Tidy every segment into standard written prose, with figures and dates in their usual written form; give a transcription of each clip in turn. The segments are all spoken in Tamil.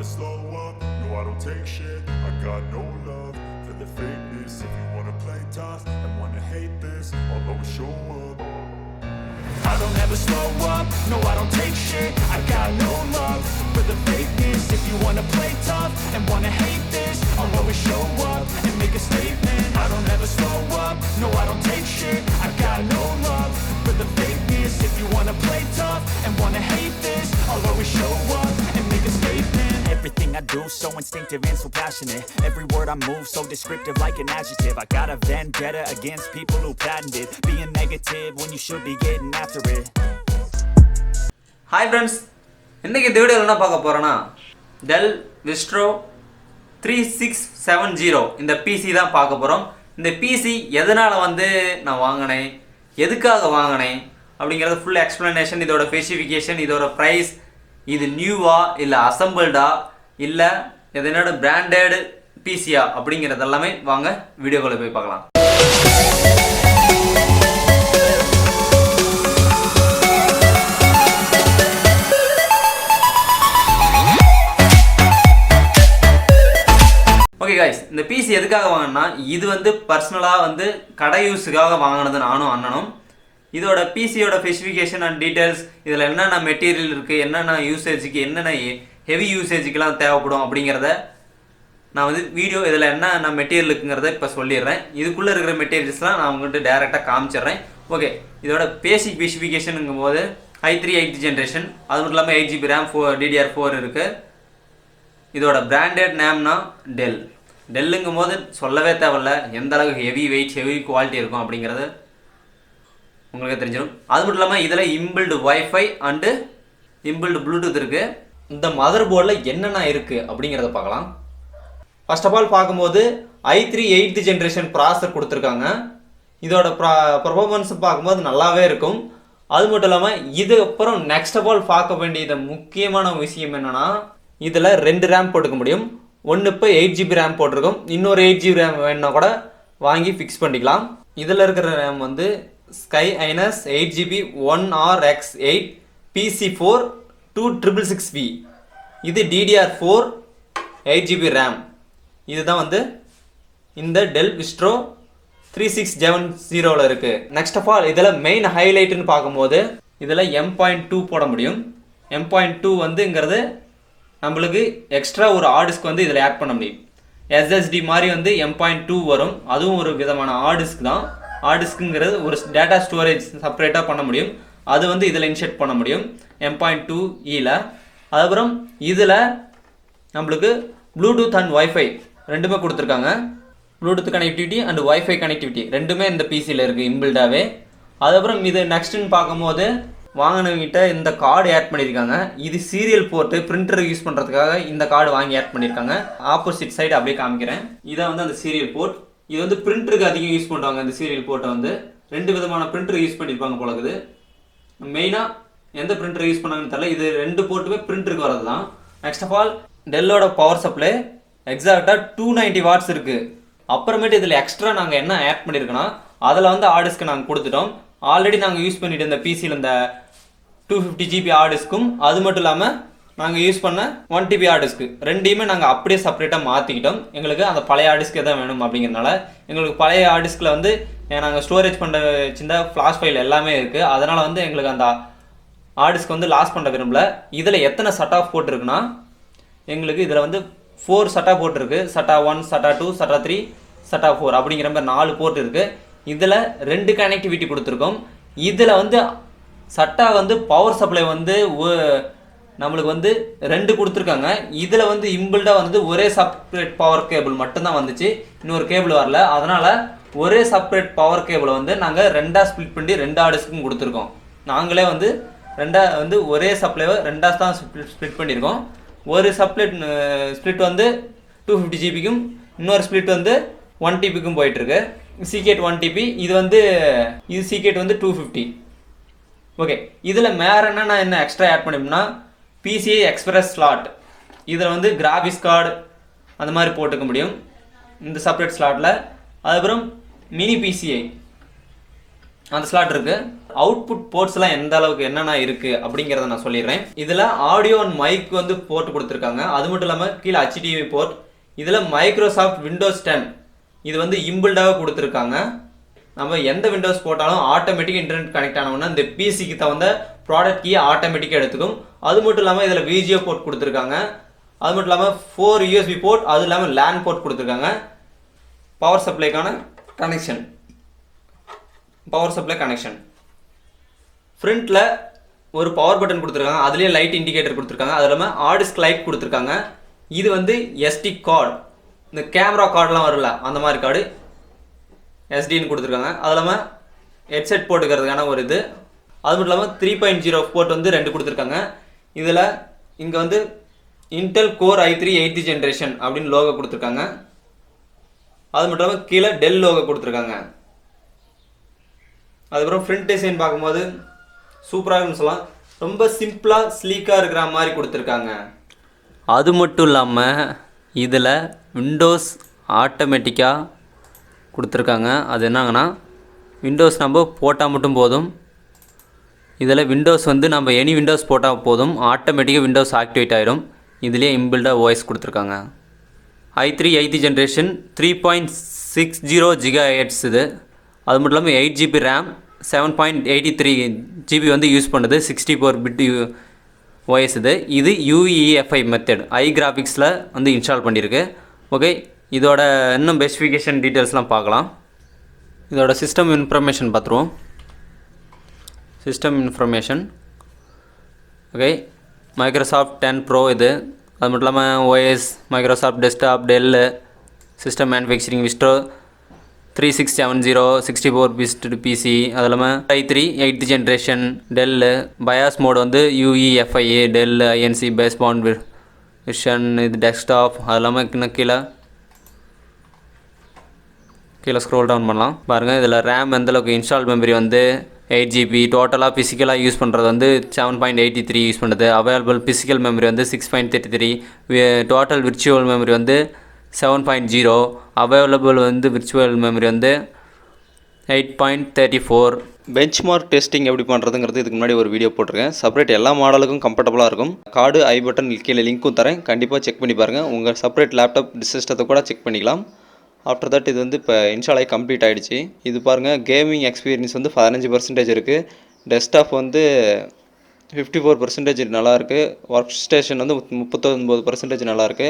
slow up, no I don't take shit. I got no love for the fakeness. If you wanna play tough and wanna hate this, I'll always show up. I don't ever slow up, no I don't take shit. I got no love for the fakeness. If you wanna play tough and wanna hate this, I'll always show up and make a statement. I don't ever slow up, no I don't take shit. I got no love for the fakeness. If you wanna play tough and wanna hate this, I'll always show up and make a statement. Everything I do so instinctive and so passionate. Every word I move so descriptive like an adjective. I got a vendetta against people who patented being negative when you should be getting after it. Hi friends, இன்னைக்கு இந்த வீடியோல என்ன பார்க்க போறோம்னா Dell Vistro 3670 இந்த PC தான் பார்க்க போறோம். இந்த PC எதனால நான் வாங்கினேன், எதுக்காக வாங்கினேன் அப்படிங்கறது ஃபுல் எக்ஸ்பிளனேஷன், இதோட ஸ்பெசிஃபிகேஷன், இதோட பிரைஸ், இது நியூவா இல்ல அசெம்பிள்டா இல்ல எதனோட பிராண்டட் பிசியா அப்படிங்கறது எல்லாமே வாங்க வீடியோக்குள்ள போய் பார்க்கலாம். ஓகே गाइस, இந்த பிசி எதுக்காக வாங்கினா இது பர்சனலா கடை யூஸுக்காக வாங்கினது நானும் அண்ணனும். இதோட பிசியோட ஸ்பெசிஃபிகேஷன் அண்ட் டீடைல்ஸ், இதில் என்னென்ன மெட்டீரியல் இருக்குது, என்னென்ன யூசேஜுக்கு, என்னென்ன ஹெவி யூசேஜுக்கெலாம் தேவைப்படும் அப்படிங்கிறத நான் வீடியோ இதில் என்னென்ன மெட்டீரியல் இருக்குங்கிறத இப்போ சொல்லிடுறேன். இதுக்குள்ளே இருக்கிற மெட்டீரியல்ஸ்லாம் நான் உங்கள்கிட்ட டேரெக்டாக காமிச்சிடுறேன். ஓகே, இதோட பேசிக் ஸ்பெசிஃபிகேஷனுங்கும் போது i3 8th ஜென்ரேஷன், அது மட்டும் இல்லாமல் 8GB RAM DDR4 இருக்குது. இதோட பிராண்டட் நேம்னா டெல்லுங்கும் போது சொல்லவே தேவையில்ல எந்த அளவுக்கு ஹெவி வெயிட், ஹெவி குவாலிட்டி இருக்கும் அப்படிங்கிறது உங்களுக்கு தெரிஞ்சிடும். அது மட்டும் இல்லாமல் இதில் இம்பிள்டு வைஃபை அண்டு இம்பிள்டு ப்ளூடூத் இருக்குது. இந்த மதர் போர்டில் என்னென்ன இருக்குது அப்படிங்கிறத பார்க்கலாம். ஃபர்ஸ்ட் ஆஃப் ஆல் பார்க்கும்போது i3 8th ஜென்ரேஷன் ப்ராசஸர் கொடுத்துருக்காங்க. இதோட பர்ஃபார்மன்ஸ் பார்க்கும்போது நல்லாவே இருக்கும். அது மட்டும் இல்லாமல் இதுக்கப்புறம் நெக்ஸ்ட் ஆஃப் ஆல் பார்க்க வேண்டியது முக்கியமான விஷயம் என்னென்னா, இதில் 2 ரேம் போட்டுக்க முடியும். ஒன்று இப்போ 8GB ரேம் போட்டிருக்கோம், இன்னொரு 8GB ரேம் வேணுன்னா கூட வாங்கி ஃபிக்ஸ் பண்ணிக்கலாம். இதில் இருக்கிற RAM Sky Highness 8GB 1RX8 PC4 2666V. இது DDR4 8GB RAM. இதுதான் இந்த Dell Vistro 3670 இருக்கு. நெக்ஸ்ட் ஆஃப் ஆல் இதில் மெயின் ஹைலைட்னு பார்க்கும்போது இதில் M.2 போட முடியும். M.2ங்கிறது நம்மளுக்கு எக்ஸ்ட்ரா ஒரு ஹார்ட் இதில் ஆட் பண்ண முடியும். SSD மாதிரி M.2 வரும், அதுவும் ஒரு விதமான ஹார்ட் டிஸ்க் தான். ஹார்ட் டிஸ்க்குங்கிறது ஒரு டேட்டா ஸ்டோரேஜ் செப்பரேட்டாக பண்ண முடியும், அது இதில் இன்செர்ட் பண்ண முடியும் M.2E-ல. அதுக்கப்புறம் இதில் நம்மளுக்கு ப்ளூடூத் அண்ட் வைஃபை ரெண்டுமே கொடுத்துருக்காங்க. Bluetooth connectivity and wifi connectivity ரெண்டுமே இந்த பிசியில் இருக்குது இன்பில்டாகவே. அதுக்கப்புறம் இது நெக்ஸ்ட்டுன்னு பார்க்கும்போது வாங்கினவங்கிட்ட இந்த கார்டு ஆட் பண்ணியிருக்காங்க. இது சீரியல் போர்ட்டு பிரிண்டர் யூஸ் பண்ணுறதுக்காக இந்த கார்டு வாங்கி ஆட் பண்ணியிருக்காங்க. ஆப்போசிட் சைடு அப்படியே காமிக்கிறேன். இதை அந்த சீரியல் போர்ட், இது பிரிண்டருக்கு அதிகம் யூஸ் பண்ணுவாங்க. இந்த சீரியல் போர்ட்டை 2 விதமான பிரிண்டர் யூஸ் பண்ணியிருப்பாங்க போல இருக்குது. மெயினாக எந்த பிரிண்டர் யூஸ் பண்ணாங்கன்னு தெரியல, இது 2 போர்ட்டுமே பிரிண்டருக்கு வரது தான். நெக்ஸ்ட் ஆஃப் ஆல் டெல்லோட பவர் சப்ளை எக்ஸாக்டாக 290 வாட்ஸ் இருக்குது. அப்புறமேட்டு இதில் எக்ஸ்ட்ரா நாங்கள் என்ன ஆட் பண்ணியிருக்கோன்னா, அதில் ஹார்ட் டிஸ்க்கு நாங்கள் கொடுத்துட்டோம். ஆல்ரெடி நாங்கள் யூஸ் பண்ணிட்டு இந்த பிசியில் இந்த 250GB ஹார்ட் டிஸ்க்கும், அது மட்டும் இல்லாமல் நாங்கள் யூஸ் பண்ண 1TB ஹார்ட் டிஸ்க்கு ரெண்டையுமே நாங்கள் அப்படியே செப்பரேட்டாக மாற்றிக்கிட்டோம். எங்களுக்கு அந்த பழைய ஹார்ட் டிஸ்க்கு தான் வேணும் அப்படிங்கிறனால எங்களுக்கு பழைய ஹார்ட் டிஸ்கில் நாங்கள் ஸ்டோரேஜ் பண்ணுற சின்ன ஃப்ளாஷ் ஃபைல் எல்லாமே இருக்குது. அதனால் எங்களுக்கு அந்த ஹார்ட் டிஸ்க் லாஸ் பண்ண விரும்பல. இதில் எத்தனை சட் ஆஃப் போட்டிருக்குன்னா, எங்களுக்கு இதில் 4 சட்டா போட்டிருக்கு. சட்டா 1, சட்டா 2, சட்டா 3, சட்டா 4 அப்படிங்கிற மாதிரி 4 போர்ட் இருக்குது. இதில் 2 கனெக்டிவிட்டி கொடுத்துருக்கோம். இதில் சட்டா பவர் சப்ளை நம்மளுக்கு 2 கொடுத்துருக்காங்க. இதில் இம்பிள்டாக ஒரே செப்பரேட் பவர் கேபிள் மட்டும்தான் வந்துச்சு, இன்னொரு கேபிள் வரல. அதனால் ஒரே செப்பரேட் பவர் கேபிளை நாங்கள் 2ஆக ஸ்ப்ளிட் பண்ணி 2 ஹார்ட் டிஸ்க்கும் கொடுத்துருக்கோம். நாங்களே 2 ஒரே சப்ளைவை 2ஆக தான் ஸ்ப்ளிட் பண்ணியிருக்கோம். ஒரு ஸ்ப்ளிட் 250GBக்கும் இன்னொரு ஸ்ப்ளிட் 1TBக்கும் போயிட்டுருக்கு. சீகேட் 1TB, இது சீகேட் 250. ஓகே, இதில் வேறு என்ன எக்ஸ்ட்ரா ஆட் பண்ணிட்டோம்னா, PCI எக்ஸ்பிரஸ் ஸ்லாட், இதில் கிராஃபிக்ஸ் கார்டு அந்த மாதிரி போட்டுக்க முடியும் இந்த செப்பரேட் ஸ்லாட்டில். அதுக்கப்புறம் மினி PCI அந்த ஸ்லாட் இருக்குது. அவுட்புட் போர்ட்ஸ்லாம் எந்த அளவுக்கு என்னென்ன இருக்குது அப்படிங்கிறத நான் சொல்லிடுறேன். இதில் ஆடியோ அண்ட் மைக் வந்து போர்ட் கொடுத்துருக்காங்க. அது மட்டும் இல்லாமல் கீழே HDMI போர்ட். இதில் மைக்ரோசாஃப்ட் விண்டோஸ் 10 இது வந்து இம்பிள்டாக கொடுத்துருக்காங்க. நம்ம எந்த விண்டோஸ் போட்டாலும் ஆட்டோமேட்டிக்காக இன்டர்நெட் கனெக்ட் ஆனோம்னா இந்த பிசிக்கு தகுந்த ப்ராடக்ட் கீயை ஆட்டோமேட்டிக்காக எடுத்துக்கும். அது மட்டும் இல்லாமல் இதில் VGA போர்ட் கொடுத்துருக்காங்க. அது மட்டும் இல்லாமல் 4 USB போர்ட், அது இல்லாமல் LAN போர்ட் கொடுத்துருக்காங்க. பவர் சப்ளைக்கான கனெக்ஷன், பவர் சப்ளை கனெக்ஷன். ஃப்ரண்ட்டில் ஒரு பவர் பட்டன் கொடுத்துருக்காங்க. அதுலேயே லைட் இண்டிகேட்டர் கொடுத்துருக்காங்க. அது இல்லாமல் ஆடிஸ்க் லைட் கொடுத்துருக்காங்க. இது வந்து SD கார்டு, இந்த கேமரா கார்டெலாம் வரல அந்த மாதிரி கார்டு SDன்னு கொடுத்துருக்காங்க. அது இல்லாமல் ஹெட்செட் போட்டுக்கிறதுக்கான ஒரு இது. அது மட்டும் இல்லாமல் 3.0 போர்ட் வந்து 2 கொடுத்துருக்காங்க. இதில் இங்கே வந்து Intel core i3 8th generation அப்படின்னு லோகோ கொடுத்துருக்காங்க. அது மட்டும் இல்லாமல் கீழே டெல் லோகோ கொடுத்துருக்காங்க. அதுக்கப்புறம் ஃப்ரண்ட் டிசைன் பார்க்கும்போது சூப்பராக சொல்லலாம். ரொம்ப சிம்பிளாக ஸ்லீக்காக இருக்கிற மாதிரி கொடுத்துருக்காங்க. அது மட்டும் இல்லாமல் இதில் விண்டோஸ் ஆட்டோமேட்டிக்காக கொடுத்துருக்காங்க. அது என்னங்கன்னா விண்டோஸ் நம்ம போட்டால் மட்டும் போதும். இதில் விண்டோஸ் வந்து நம்ம எனி விண்டோஸ் போட்டால் போதும், ஆட்டோமேட்டிக்காக விண்டோஸ் ஆக்டிவேட் ஆகிடும். இதுலேயே இம்பில்டாக வாய்ஸ் கொடுத்துருக்காங்க. i3 8th ஜென்ரேஷன் 3.60 GHz இது. அது மட்டும் இல்லாமல் 8 GB RAM 7.83 GB வந்து யூஸ் பண்ணுது. 64 பிட் OS இது. இது UEFI மெத்தட் iGraphicsல வந்து இன்ஸ்டால் பண்ணியிருக்கு. ஓகே, இதோட இன்னும் ஸ்பெசிஃபிகேஷன் டீட்டெயில்ஸ்லாம் பார்க்கலாம். இதோட சிஸ்டம் இன்ஃபர்மேஷன் பார்த்துருவோம். System information okay, Microsoft 10 Pro இது. அது மட்டும் இல்லாமல் OS Microsoft desktop, Dell system manufacturing Vostro 3670 64-bit PC. அது இல்லாமல் i3 8th generation Dell. BIOS mode வந்து UEFI Dell INC baseband version. இது டெஸ்க்டாப். அது இல்லாமல் இன்னும் கீழே ஸ்க்ரோல் டவுன் பண்ணலாம். பாருங்கள் இதில் ரேம் எந்தளவுக்கு, இன்ஸ்டால் மெமரி வந்து 8 GB. டோட்டலாக ஃபிசிக்கலாக யூஸ் பண்ணுறது வந்து 7.83 யூஸ் பண்ணுறது. அவைலபிள் ஃபிசிக்கல் மெமரி வந்து 6.33. டோட்டல் விர்ச்சுவல் மெமரி வந்து 7.0. அவைலபிள் வந்து விர்ச்சுவல் மெமரி வந்து 8.34. பெஞ்ச்மார்க் டெஸ்டிங் எப்படி பண்ணுறதுங்கிறது இதுக்கு முன்னாடி ஒரு வீடியோ போட்டிருக்கேன். செப்பரேட் எல்லா மாடலுக்கும் கம்ஃபர்டபுளாக இருக்கும். கார்டு ஐ பட்டன் கீழே லிங்க்கும் தரேன், கண்டிப்பாக செக் பண்ணி பாருங்கள். உங்கள் செப்பரேட் லேப்டாப் சிஸ்டத்தை கூட செக் பண்ணிக்கலாம். ஆஃப்டர் தட் இது வந்து இப்போ இன்ஸ்டால் ஆகி கம்ப்ளீட் ஆகிடுச்சு. இது பாருங்கள், கேமிங் எக்ஸ்பீரியன்ஸ் வந்து 15% இருக்குது. டெஸ்க்டாப் வந்து 54% நல்லாயிருக்கு. ஒர்க் ஸ்டேஷன் வந்து 39% நல்லாயிருக்கு.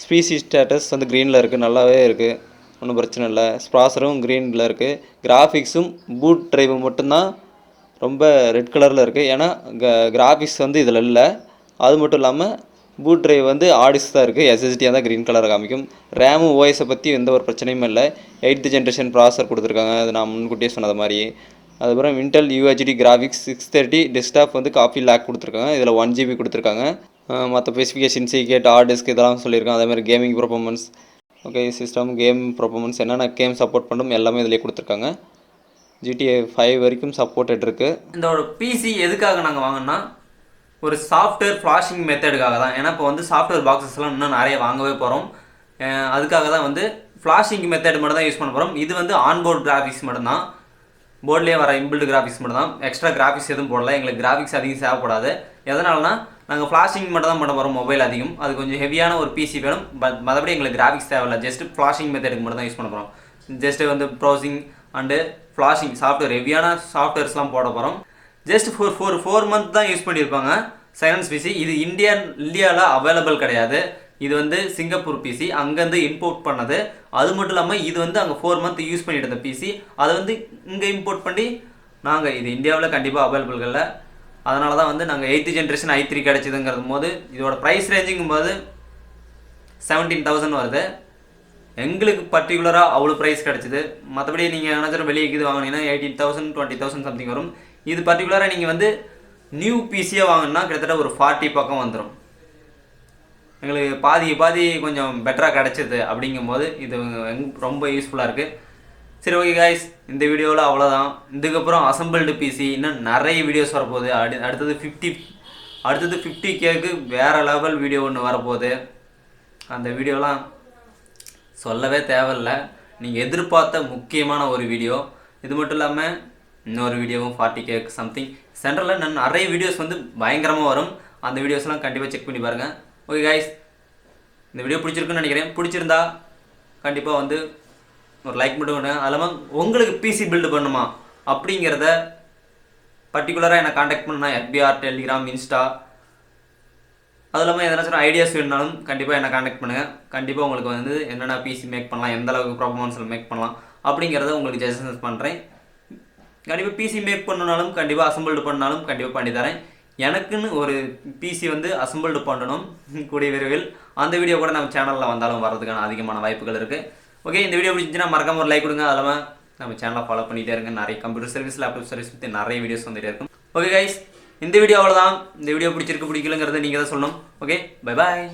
ஸ்பீசி ஸ்டேட்டஸ் வந்து க்ரீனில் இருக்குது, நல்லாவே இருக்குது, ஒன்றும் பிரச்சனை இல்லை. ப்ராசரும் க்ரீனில் இருக்குது. கிராஃபிக்ஸும் பூட் ட்ரைவு மட்டும்தான் ரொம்ப ரெட் கலரில் இருக்குது, ஏன்னா கிராஃபிக்ஸ் வந்து இதில் இல்லை. அது மட்டும் இல்லாமல் பூட் ட்ரைவ் வந்து ஆடிஸ் தான் இருக்குது, SSD-யாக தான் க்ரீன் கலர் காமிக்கும். ரேமும் OS-ஐ பற்றி எந்த ஒரு பிரச்சனையும் இல்லை. 8th ஜென்ரேஷன் ப்ராசர் கொடுத்துருக்காங்க, அது நான் முன்கூட்டியே சொன்னது மாதிரி. அதுக்கப்புறம் இன்டெல் UHD கிராஃபிக்ஸ் 630. டெஸ்க்டாப் வந்து காப்பி லேக் கொடுத்துருக்காங்க. இதில் 1 GB கொடுத்துருக்காங்க. மற்ற ஸ்பெசிஃபிகேஷன் சீக்கெட் ஹார்ட் டிஸ்க் இதெல்லாம் சொல்லியிருக்காங்க. அதேமாதிரி gaming performance, okay system game performance என்னென்ன கேம் சப்போர்ட் பண்ணும் எல்லாமே இதிலே கொடுத்துருக்காங்க. GTA 5 வரைக்கும் சப்போர்ட்டட் இருக்குது. இந்த ஒரு PC எதுக்காக நாங்கள் வாங்கினா ஒரு சாஃப்ட்வேர் ஃப்ளாஷிங் மெத்தடுக்காக தான். ஏன்னா இப்போ வந்து சாஃப்ட்வேர் பாக்ஸஸ்லாம் இன்னும் நிறைய வாங்கவே போகிறோம். அதுக்காக தான் வந்து ஃப்ளாஷிங் மெத்தட் மட்டும் தான் யூஸ் பண்ண போகிறோம். இது வந்து ஆன்போர்ட் கிராஃபிக்ஸ் மட்டும்தான், போர்ட்லேயே வர இம்பில்டு கிராஃபிக்ஸ் மட்டும் தான். எக்ஸ்ட்ரா கிராஃபிக்ஸ் எதுவும் போடல. எங்களுக்கு கிராஃபிக்ஸ் அதிகம் தேவைப்படாது. எதனாலனா நாங்கள் ஃப்ளாஷிங் மட்டும் தான் பண்ண போகிறோம். மொபைல் அதிகம், அது கொஞ்சம் ஹெவியான ஒரு PC வேணும். மற்றபடி எங்களுக்கு கிராஃபிக்ஸ் தேவையில்லை. ஜஸ்ட் ஃப்ளாஷிங் மெத்தடுக்கு மட்டும் தான் யூஸ் பண்ண போகிறோம். ஜஸ்ட்டு வந்து ப்ரௌசிங் அண்டு ஃப்ளாஷிங் சாஃப்ட்வேர் ஹெவியான சாஃப்ட்வேர்ஸ்லாம் போட போகிறோம். ஜஸ்ட் 4 மந்த் தான் யூஸ் பண்ணியிருப்பாங்க சைலன்ஸ் PC. இது இந்தியாவில் அவைலபிள் கிடையாது. இது வந்து சிங்கப்பூர் PC, அங்கேருந்து இம்போர்ட் பண்ணது. அது மட்டும் இல்லாமல் இது வந்து அங்கே 4 மந்த் யூஸ் பண்ணிட்டு இருந்த PC, அதை வந்து இங்கே இம்போர்ட் பண்ணி நாங்கள் இது இந்தியாவில் கண்டிப்பாக அவைலபிள் இல்லை. அதனால தான் வந்து நாங்கள் 8th ஜென்ரேஷன் i3 கிடச்சிதுங்கிறது போது இதோட ப்ரைஸ் ரேஞ்சுங்கும் போது 17,000 வருது. எங்களுக்கு பர்டிகுலராக அவ்வளோ ப்ரைஸ் கிடச்சிது. மற்றபடி நீங்கள் நினச்சிடும் வெளியே இது வாங்கினீங்கன்னா 18,000 20,000 சம்திங் வரும். இது பர்டிகுலராக நீங்கள் வந்து நியூ PCயாக வாங்கினா கிட்டத்தட்ட ஒரு 40 பக்கம் வந்துடும். எங்களுக்கு பாதி கொஞ்சம் பெட்டராக கிடச்சிது. அப்படிங்கும்போது இது ரொம்ப யூஸ்ஃபுல்லாக இருக்குது. சரி, ஓகே காய்ஸ், இந்த வீடியோவில் அவ்வளோதான். இதுக்கப்புறம் அசம்பிள்டு PC இன்னும் நிறைய வீடியோஸ் வரப்போகுது. அடுத்தது 50Kக்கு வேறு லெவல் வீடியோ ஒன்று வரப்போகுது. அந்த வீடியோலாம் சொல்லவே தேவையில்லை. நீங்கள் எதிர்பார்த்த முக்கியமான ஒரு வீடியோ. இது மட்டும் இல்லாமல் இன்னொரு வீடியோவும் 40K சம்திங் சென்டரில் நான் நிறைய வீடியோஸ் வந்து பயங்கரமாக வரும். அந்த வீடியோஸ்லாம் கண்டிப்பாக செக் பண்ணி பாருங்கள். ஓகே கைஸ், இந்த வீடியோ பிடிச்சிருக்குன்னு நினைக்கிறேன். பிடிச்சிருந்தா கண்டிப்பாக வந்து ஒரு லைக் மட்டும் பண்ணுங்க. அது இல்லாமல் உங்களுக்கு பிசி பில்டு பண்ணுமா அப்படிங்கிறத பர்டிகுலராக என்னை காண்டாக்ட் பண்ணா FBR, டெலிகிராம், இன்ஸ்டா, அது இல்லாமல் எதனாச்சும் ஐடியாஸ் வேணுனாலும் கண்டிப்பாக என்னை காண்டாக்ட் பண்ணுங்கள். கண்டிப்பாக உங்களுக்கு வந்து என்னென்ன பிசி மேக் பண்ணலாம், எந்த அளவுக்கு பர்ஃபார்மன்ஸில் மேக் பண்ணலாம் அப்படிங்கிறத உங்களுக்கு சஜஷன்ஸ் பண்ணுறேன். கண்டிப்பாக பிசி மேக் பண்ணனாலும் கண்டிப்பாக அசம்பிள்டு பண்ணாலும் கண்டிப்பாக பண்ணி தரேன். எனக்குன்னு ஒரு பிசி வந்து அசம்பிள்டு பண்ணணும் கூடிய விரைவில். அந்த வீடியோ கூட நம்ம சேனலில் வந்தாலும் வரதுக்கான அதிகமான வாய்ப்புகள் இருக்குது. ஓகே, இந்த வீடியோ பிடிச்சிச்சுன்னா மறக்காம ஒரு லைக் கொடுங்க. அது இல்லாமல் நம்ம சேனலை ஃபாலோ பண்ணிகிட்டே இருங்க. நிறைய கம்ப்யூட்டர் சர்வீஸ், லேப்டாப் சர்வீஸ் பற்றி நிறைய வீடியோஸ் வந்துகிட்டே இருக்கும். ஓகே கைஸ், இந்த வீடியோ அவ்வளோதான். இந்த வீடியோ பிடிச்சிருக்கு பிடிக்கலங்கிறத நீங்கள் தான் சொல்லணும். Okay, bye bye.